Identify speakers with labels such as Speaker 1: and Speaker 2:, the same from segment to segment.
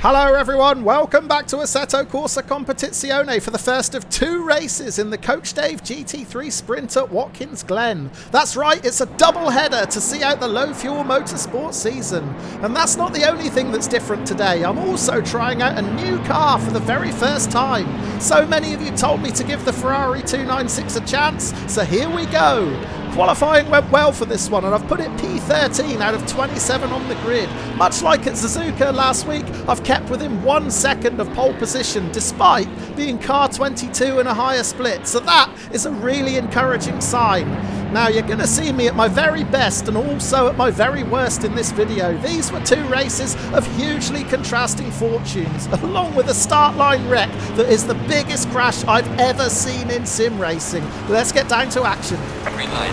Speaker 1: Hello everyone, welcome back to Assetto Corsa Competizione for the first of 2 races in the Coach Dave GT3 Sprint at Watkins Glen. That's right, it's a double header to see out the Low Fuel Motorsport season. And that's not the only thing that's different today. I'm also trying out a new car for the very first time. So many of you told me to give the Ferrari 296 a chance, so here we go. Qualifying went well for this one, and I've put it P13 out of 27 on the grid. Much like at Suzuka last week, I've kept within 1 second of pole position, despite being car 22 and a higher split, so that is a really encouraging sign. Now, you're going to see me at my very best and also at my very worst in this video. These were 2 races of hugely contrasting fortunes, along with a start line wreck that is the biggest crash I've ever seen in sim racing. Let's get down to action.
Speaker 2: Green light.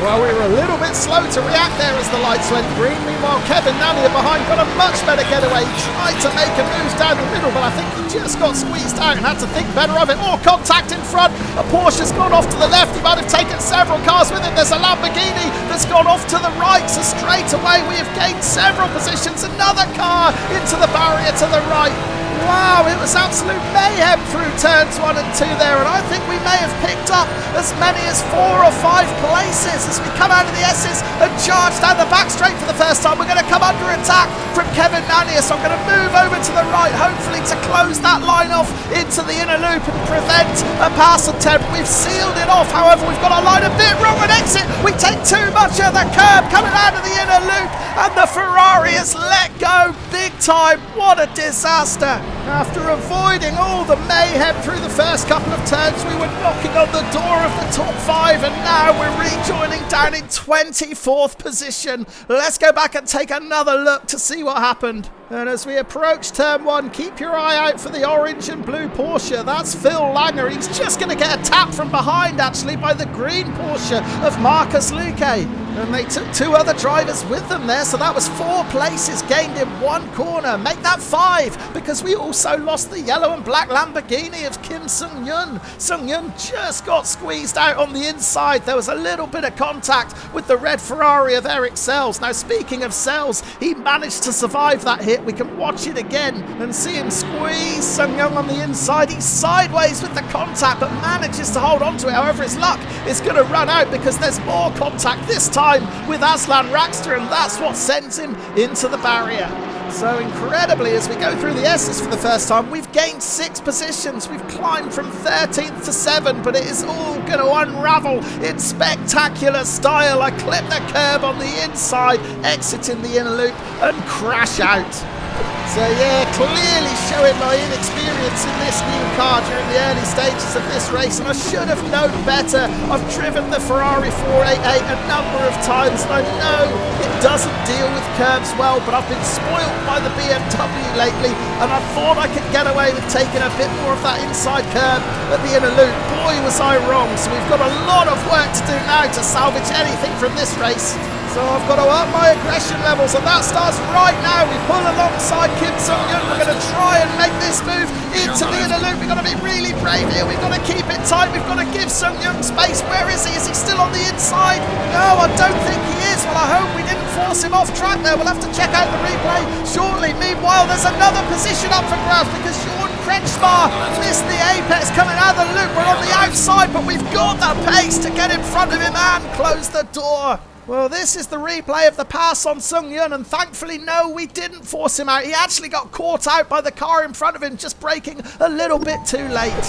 Speaker 1: Well, we were a little bit slow to react there as the lights went green. Meanwhile, Kevin Nania behind got a much better getaway. He tried to make a move down the middle, but I think he just got squeezed out and had to think better of it. More contact in front. A Porsche's gone off to the left. He might have taken several cars with him. There's a Lamborghini that's gone off to the right. So straight away, we have gained several positions. Another car into the barrier to the right. Wow, it was absolute mayhem through turns 1 and 2 there, and I think we may have picked up as many as 4 or 5 places as we come out of the S's and charge down the back straight for the first time. We're going to come under attack from Kevin Nania, so I'm going to move over to the right, hopefully to close that line off into the inner loop and prevent a pass attempt. We've sealed it off, however, we've got our line a bit wrong and exit. We take too much of the curb coming out of the inner loop, and the Ferrari has let go big time. What a disaster. After avoiding all the mayhem through the first couple of turns, we were knocking on the door of the top 5, and now we're rejoining down in 24th position. Let's go back and take another look to see what happened. And as we approach turn 1, keep your eye out for the orange and blue Porsche. That's Phil Langer. He's just going to get a tap from behind, actually, by the green Porsche of Marcus Luque. And they took 2 other drivers with them there, so that was 4 places gained in 1 corner. Make that 5, because we also lost the yellow and black Lamborghini of Kim Sung-yun. Sung-yun just got squeezed out on the inside. There was a little bit of contact with the red Ferrari of Eric Sells. Now, speaking of Sells, he managed to survive that hit. We can watch it again and see him squeeze Sung-yun on the inside. He's sideways with the contact, but manages to hold on to it. However, his luck is going to run out because there's more contact this time with Aslan Raxter, and that's what sends him into the barrier. So incredibly, as we go through the S's for the first time, we've gained 6 positions. We've climbed from 13th to 7, but it is all going to unravel in spectacular style. I clip the curb on the inside, exit in the inner loop, and crash out. So yeah, clearly showing my inexperience in this new car during the early stages of this race, and I should have known better. I've driven the Ferrari 488 a number of times, and I know it doesn't deal with curbs well, but I've been spoiled by the BMW lately, and I thought I could get away with taking a bit more of that inside curb at the inner loop. Boy, was I wrong. So we've got a lot of work to do now to salvage anything from this race. So I've got to up my aggression levels, and that starts right now. We pull alongside Kim Sung-yun. We're going to try and make this move into the inner loop. We've got to be really brave here. We've got to keep it tight. We've got to give Sung-yun space. Where is he? Is he still on the inside? No, I don't think he is. Well, I hope we didn't force him off track there. We'll have to check out the replay shortly. Meanwhile, there's another position up for grabs because Jordan Kretschmar missed the apex coming out of the loop. We're on the outside, but we've got the pace to get in front of him and close the door. Well, this is the replay of the pass on Sung-yun, and thankfully, no, we didn't force him out. He actually got caught out by the car in front of him, just braking a little bit too late.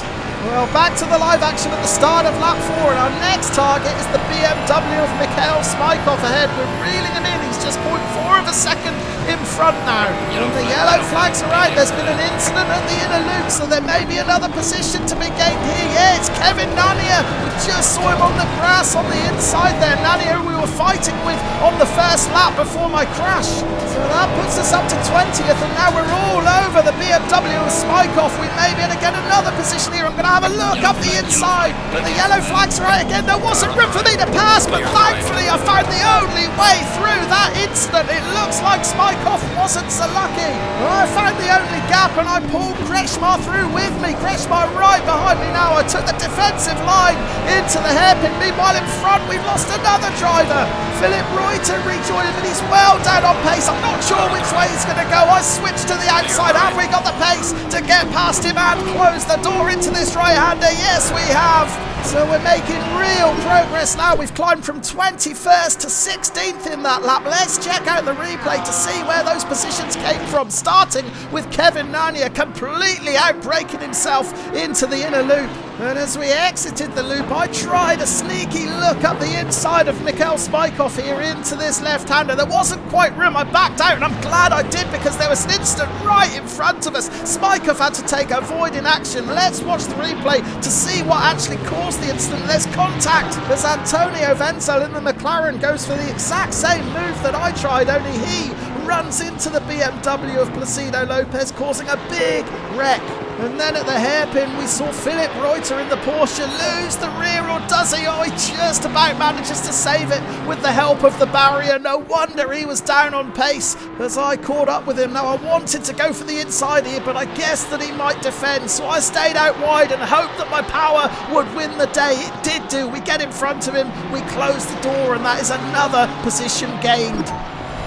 Speaker 1: Well, back to the live action at the start of lap 4, and our next target is the BMW of Mikhail Smykov ahead. We're reeling him in. He's just 0.4 of a second in front now. And the yellow flags are out. There's been an incident at the inner loop, so there may be another position to be gained here. Yeah, it's Kevin Nania. We just saw him on the grass on the inside there. Nania, who we were fighting with on the first lap before my crash. So that puts us up to 20th, and now we're all over the BMW of Smykov. We may be able to get another position here. I'm going to have a look up the inside, but the yellow flags are out again. There wasn't room for me to pass, but thankfully I found the only way through that incident. It looks like Smykov Spikeoff wasn't so lucky. I found the only gap and I pulled Kretschmar through with me. Kretschmar right behind me now. I took the defensive line into the hairpin. Meanwhile in front we've lost another driver. Philip Reuter rejoined him and he's well down on pace. I'm not sure which way he's going to go. I switched to the outside. Have we got the pace to get past him and close the door into this right-hander? Yes, we have. So we're making real progress now. We've climbed from 21st to 16th in that lap. Let's check out the replay to see where those positions came from. Starting with Kevin Nania completely outbraking himself into the inner loop. And as we exited the loop, I tried a sneaky look up the inside of Mikhail Spikeoff here into this left-hander. There wasn't quite room. I backed out, and I'm glad I did because there was an instant right in front of us. Spikeoff had to take avoiding action. Let's watch the replay to see what actually caused the incident. There's contact as Antonio Wenzel in the McLaren goes for the exact same move that I tried, only he runs into the BMW of Placido Lopez, causing a big wreck. And then at the hairpin we saw Philip Reuter in the Porsche lose the rear, or does he? Oh, he just about manages to save it with the help of the barrier. No wonder he was down on pace as I caught up with him. Now I wanted to go for the inside here, but I guessed that he might defend, so I stayed out wide and hoped that my power would win the day. It did do. We get in front of him, we close the door, and that is another position gained.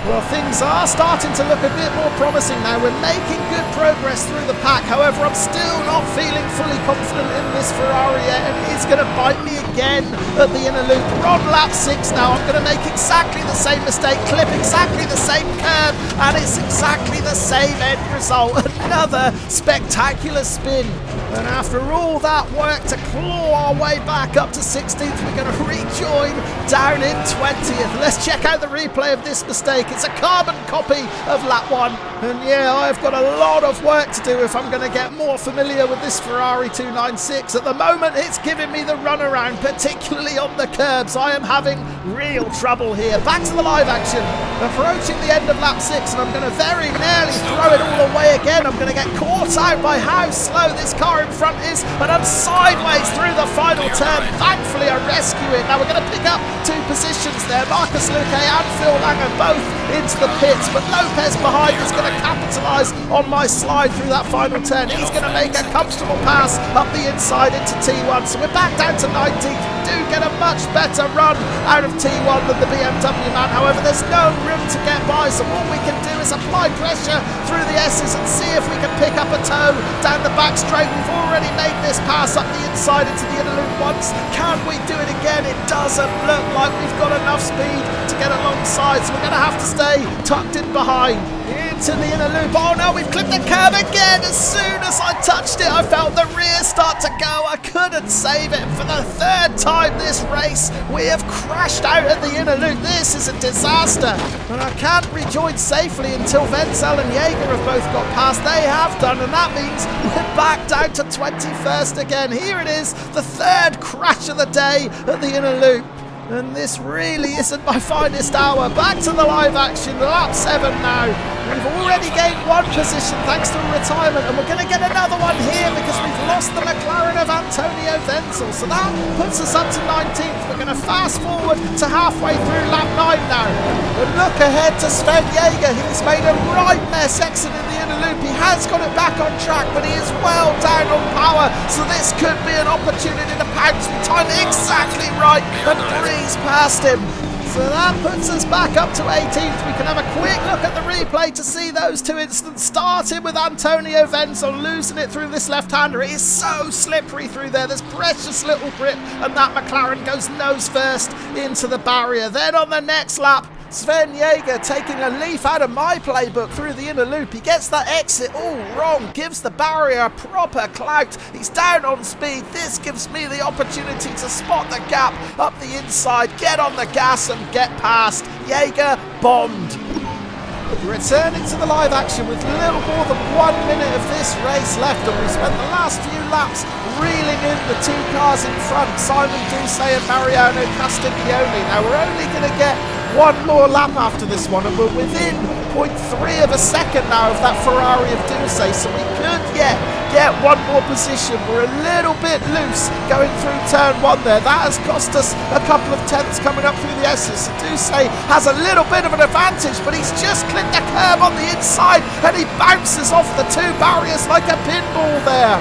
Speaker 1: Well, things are starting to look a bit more promising now. We're making good progress through the pack. However, I'm still not feeling fully confident in this Ferrari yet, and it's going to bite me again at the inner loop. We're on lap 6 now. I'm going to make exactly the same mistake, clip exactly the same curve, and it's exactly the same end result. Another spectacular spin. And after all that work to claw our way back up to 16th, we're going to rejoin down in 20th. Let's check out the replay of this mistake. It's a carbon copy of lap 1. And yeah, I've got a lot of work to do if I'm going to get more familiar with this Ferrari 296. At the moment, it's giving me the runaround, particularly on the curbs. I am having real trouble here. Back to the live action. Approaching the end of lap 6, and I'm going to very nearly throw it all away again. I'm going to get caught out by how slow this car in front is, and I'm sideways through the final turn. Thankfully, I rescue it. Now we're going to pick up 2 positions there. Marcus Luque and Phil Langer both into the pits, but Lopez behind is going to capitalise on my slide through that final turn. He's going to make a comfortable pass up the inside into T1, so we're back down to 19th. We do get a much better run out of T1 than the BMW man. However, there's no room to get by, so what we can do is apply pressure through the S's and see if we can pick up a toe down the back straight. We've already made this pass up the inside into the inner loop once. Can we do it again? It doesn't look like we've got enough speed to get alongside, so we're going to have to stay tucked in behind. Into the inner loop. Oh no, we've clipped the curb again. As soon as I touched it, I felt the rear start to go. I couldn't save it. For the 3rd time this race, we have crashed out at the inner loop. This is a disaster. And I can't rejoin safely until Wenzel and Jaeger have both got past. They have done, and that means we're back down to 21st again. Here it is, the 3rd crash of the day at the inner loop. And this really isn't my finest hour. Back to the live action, lap 7 now. We've already gained 1 position thanks to a retirement, and we're going to get another one here because we've lost the McLaren of Antonio Wenzel. So that puts us up to 19th. We're going to fast forward to halfway through lap 9 now. And look ahead to Sven Jaeger. He's made a right mess exiting the inner loop. He has got it back on track, but he is well down on power. So this could be an opportunity to pounce. We time exactly right and breeze past him. So that puts us back up to 18th. We can have a quick look at the replay to see those 2 incidents, starting with Antonio Wenzel losing it through this left-hander. It is so slippery through there. There's precious little grip, and that McLaren goes nose first into the barrier. Then on the next lap, Sven Jaeger taking a leaf out of my playbook through the inner loop. He gets that exit all wrong, gives the barrier a proper clout. He's down on speed. This gives me the opportunity to spot the gap up the inside, get on the gas and get past. Jaeger bombed. Returning to the live action with little more than 1 minute of this race left, and we spent the last few laps reeling in the 2 cars in front, Simon Doucet and Mariano Castiglione. Now we're only going to get 1 more lap after this one, and we're within 0.3 of a second now of that Ferrari of Doucet, so we could yet get one more position. We're a little bit loose going through turn 1 there. That has cost us a couple of tenths coming up through the S's. Duse has a little bit of an advantage, but he's just clipped a curb on the inside and he bounces off the 2 barriers like a pinball there.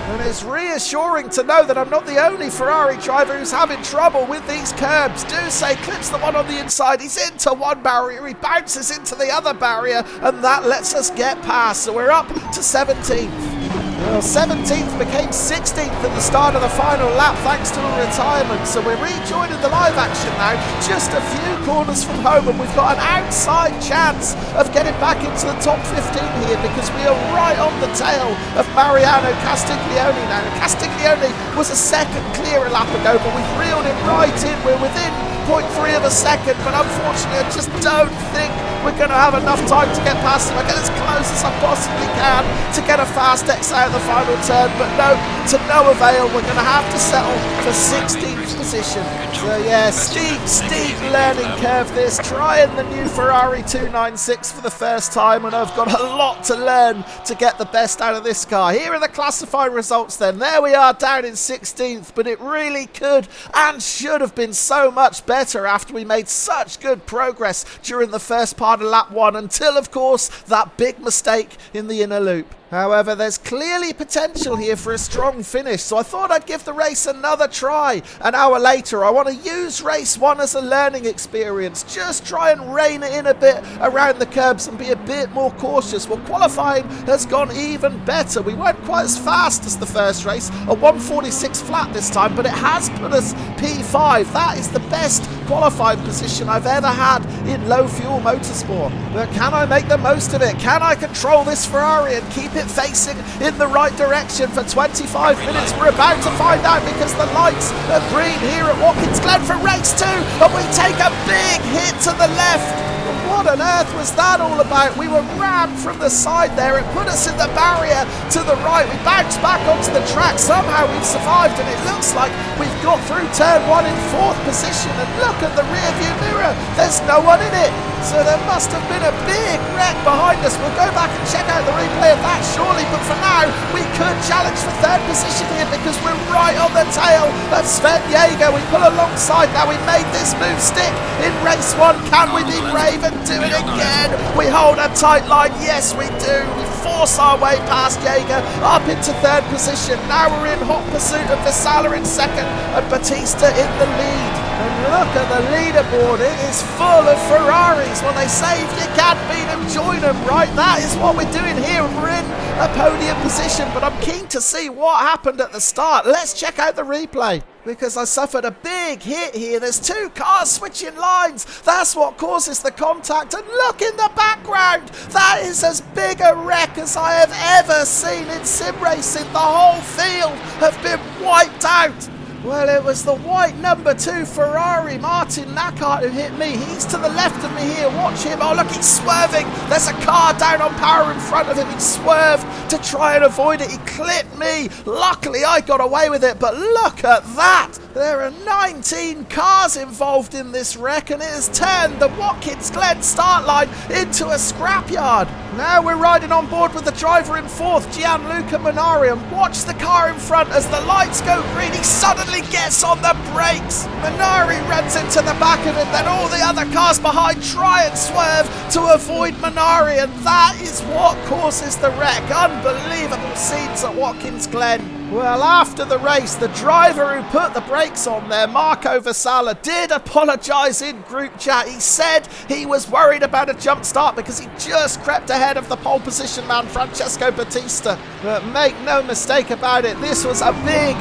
Speaker 1: And it's reassuring to know that I'm not the only Ferrari driver who's having trouble with these curbs. Duse clips the one on the inside, he's into one barrier, he bounces into the other barrier, and that lets us get past. So we're up to 17th. Well, 17th became 16th at the start of the final lap thanks to a retirement. So we're rejoining the live action now, just a few corners from home, and we've got an outside chance of getting back into the top 15 here because we are right on the tail of Mariano Castiglione now. Castiglione was a second clear a lap ago, but we've reeled him right in. We're within 0.3 of a second, but unfortunately I just don't think we're going to have enough time to get past him. I get as close as I possibly can to get a fast X out of the final turn, but no, to no avail. We're going to have to settle for 16th position. So yeah, steep learning curve this. Trying the new Ferrari 296 for the first time, and I've got a lot to learn to get the best out of this car. Here are the classified results then. There we are down in 16th, but it really could and should have been so much better after we made such good progress during the first part of lap 1 until, of course, that big mistake in the inner loop. However, there's clearly potential here for a strong finish, so I thought I'd give the race another try. An hour later, I want to use race 1 as a learning experience. Just try and rein it in a bit around the curbs and be a bit more cautious. Well, qualifying has gone even better. We weren't quite as fast as the first race, a 1:46 flat this time, but it has put us P5. That is the best qualifying position I've ever had in Low Fuel Motorsport. But can I make the most of it? Can I control this Ferrari and keep it facing in the right direction for 25 minutes? We're about to find out because the lights are green here at Watkins Glen for race 2, and we take a big hit to the left. What on earth was that all about? We were rammed from the side there. It put us in the barrier to the right. We bounced back onto the track. Somehow we've survived, and it looks like we've got through turn 1 in 4th position. And look at the rear view mirror. There's no one in it. So there must have been a big wreck behind us. We'll go back and check out the replay of that surely. But for now, we could challenge for 3rd position here because we're right on the tail of Sven Jaeger. We pull alongside now. We made this move stick in race 1. Can we be brave and do it again? We hold a tight line. Yes, we do. We force our way past Jaeger up into 3rd position. Now we're in hot pursuit of Vasala in 2nd and Batista in the lead. And look at the leaderboard. It is full of Ferraris. Well, they say if you can't beat them, join them, right? That is what we're doing here. We're in a podium position, but I'm keen to see what happened at the start. Let's check out the replay, because I suffered a big hit here. There's 2 cars switching lines. That's what causes the contact. And look in the background. That is as big a wreck as I have ever seen in sim racing. The whole field have been wiped out. Well, it was the white number 2 Ferrari, Martin Nackart, who hit me. He's to the left of me here. Watch him. Oh, look, he's swerving. There's a car down on power in front of him. He swerved to try and avoid it. He clipped me. Luckily, I got away with it. But look at that. There are 19 cars involved in this wreck, and it has turned the Watkins Glen start line into a scrapyard. Now we're riding on board with the driver in 4th, Gianluca Minari, and watch the car in front as the lights go green. He suddenly gets on the brakes. Minari runs into the back of him, then all the other cars behind try and swerve to avoid Minari, and that is what causes the wreck. Unbelievable scenes at Watkins Glen. Well, after the race, the driver who put the brakes on there, Marco Vasala, did apologise in group chat. He said he was worried about a jump start because he just crept ahead of the pole position man, Francesco Batista. But make no mistake about it, this was a big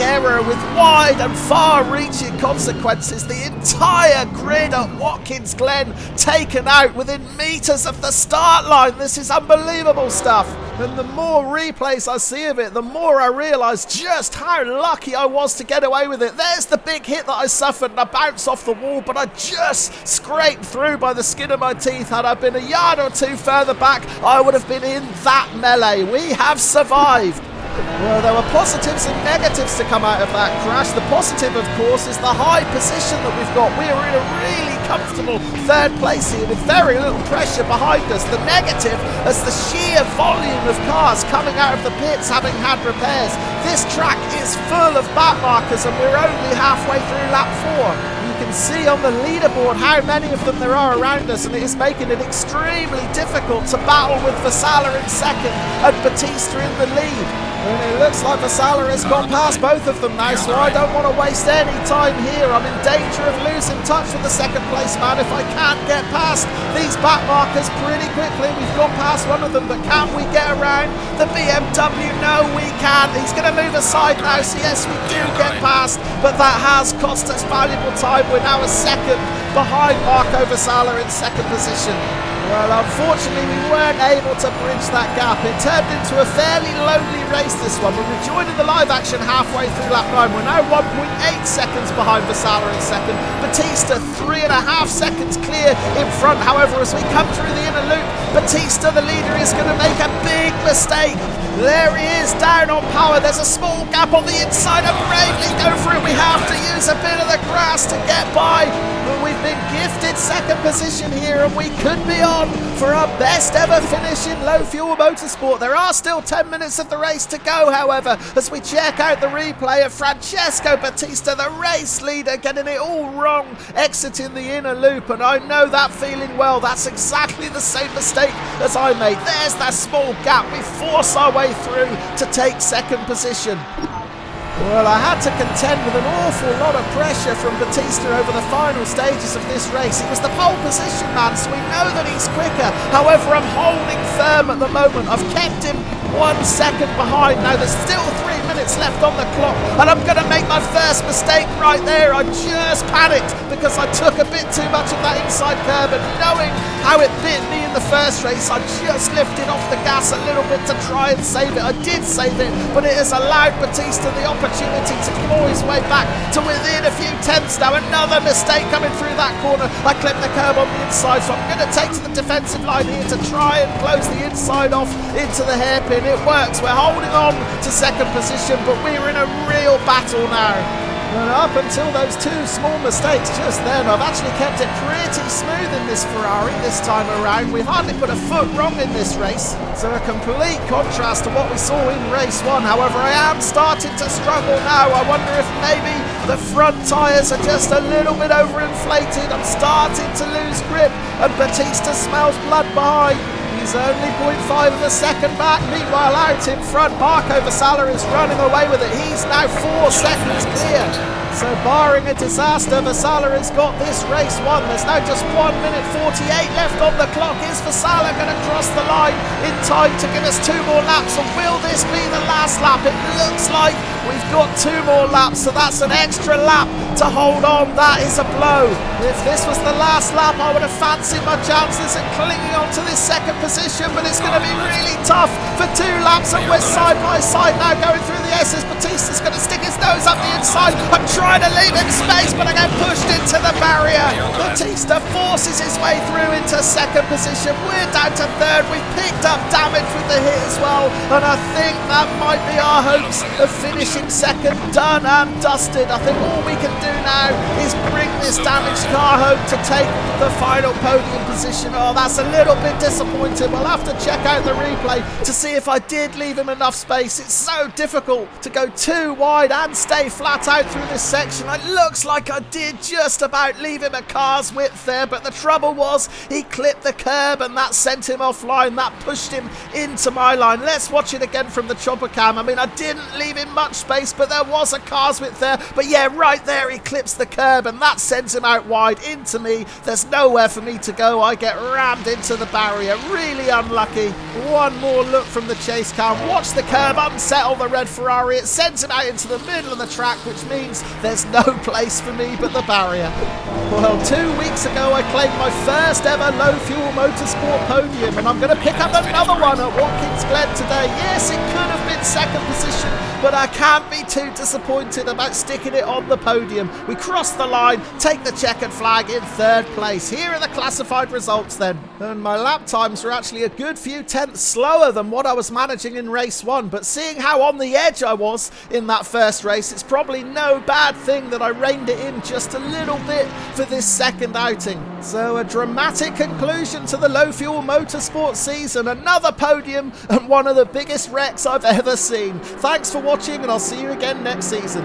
Speaker 1: error with wide and far-reaching consequences. The entire grid at Watkins Glen taken out within metres of the start line. This is unbelievable stuff. And the more replays I see of it, the more I realise just how lucky I was to get away with it. There's the big hit that I suffered and I bounced off the wall, but I just scraped through by the skin of my teeth. Had I been a yard or 2 further back, I would have been in that melee. We have survived. Well, there were positives and negatives to come out of that crash. The positive, of course, is the high position that we've got. We are in a really comfortable third place here with very little pressure behind us. The negative is the sheer volume of cars coming out of the pits having had repairs. This track is full of back markers and we're only halfway through lap 4. You can see on the leaderboard how many of them there are around us, and it is making it extremely difficult to battle with Vasala in second and Batista in the lead. And it looks like Vasala has gone past both of them now, so I don't want to waste any time here. I'm in danger of losing touch with the second place man if I can't get past these back markers pretty quickly. We've gone past one of them, but can we get around the BMW? No, we can. He's going to move aside now, so yes, we do get past, but that has cost us valuable time. We're now a second behind Marco Vasala in second position. Well, unfortunately, we weren't able to bridge that gap. It turned into a fairly lonely race, this one. We're rejoining the live action halfway through lap 9. We're now 1.8 seconds behind Vasala in second. Batista 3.5 seconds clear in front. However, as we come through the inner loop, Batista, the leader, is going to make a big mistake. There he is, down on power. There's a small gap on the inside and bravely go for it. We have to use a bit of the grass to get by. But we've been gifted second position here and we could be on for our best ever finish in Low Fuel Motorsport. There are still 10 minutes of the race to go, however, as we check out the replay of Francesco Batista, the race leader, getting it all wrong, exiting the inner loop. And I know that feeling well. That's exactly the same mistake as I made. There's that small gap. We force our way through to take second position. Well, I had to contend with an awful lot of pressure from Batista over the final stages of this race. He was the pole position man, so we know that he's quicker. However, I'm holding firm at the moment. I've kept him 1 second behind. Now, there's still 3 minutes left on the clock, and I'm going to make my first mistake right there. I just panicked because I took a bit too much of that inside curb, and knowing how it bit me in the first race, I just lifted off the gas a little bit to try and save it. I did save it, but it has allowed Batista the opportunity to claw his way back to within a few tenths now. Another mistake coming through that corner. I clipped the curb on the inside, so I'm going to take to the defensive line here to try and close the inside off into the hairpin. It works. We're holding on to second position, but we're in a real battle now. And up until those 2 small mistakes just then, I've actually kept it pretty smooth in this Ferrari this time around. We've hardly put a foot wrong in this race, so a complete contrast to what we saw in race 1. However, I am starting to struggle now. I wonder if maybe the front tyres are just a little bit overinflated. I'm starting to lose grip, and Batista smells blood behind. He's only 0.5 of a second back. Meanwhile, out in front, Marco Vasala is running away with it. He's now 4 seconds clear. So barring a disaster, Vasala has got this race won. There's now just 1 minute 48 left on the clock. Is Vasala going to cross the line in time to give us 2 more laps? And will this be the last lap? It looks like we've got 2 more laps, so that's an extra lap to hold on. That is a blow. If this was the last lap, I would have fancied my chances at clinging on to this second position, but it's going to be really tough for 2 laps, and we're side by side now going through the S's. Batista's going to stick his nose up the inside. I'm trying to leave him space, but I get pushed into the barrier. Batista forces his way through into second position. We're down to third. We've picked up damage with the hit as well, and I think that might be our hopes of finishing second done and dusted. I think all we can do now is bring this damaged car home to take the final podium position. Oh, that's a little bit disappointing. We'll have to check out the replay to see if I did leave him enough space. It's so difficult to go too wide and stay flat out through this section. It looks like I did just about leave him a car's width there, but the trouble was he clipped the curb and that sent him offline. That pushed him into my line. Let's watch it again from the chopper cam. I mean, I didn't leave him much space, but there was a car's width there. But yeah, right there he clips the curb and that sends him out wide into me. There's nowhere for me to go. I get rammed into the barrier. Really unlucky. One more look from the chase cam. Watch the curb unsettle the red Ferrari. It sends him out into the middle of the track, which means there's no place for me but the barrier. Well, 2 weeks ago I claimed my first ever Low Fuel Motorsport podium, and I'm going to pick up another one at Watkins Glen today. Yes, it could have been second position, but I can't be too disappointed about sticking it on the podium. We crossed the line, take the checkered flag in third place. Here are the classified results then. And my lap times were actually a good few tenths slower than what I was managing in race 1, but seeing how on the edge I was in that first race, it's probably no bad thing that I reined it in just a little bit for this second outing. So a dramatic conclusion to the Low Fuel Motorsport season, another podium and one of the biggest wrecks I've ever seen. Thanks for watching, and I'll see you again next season.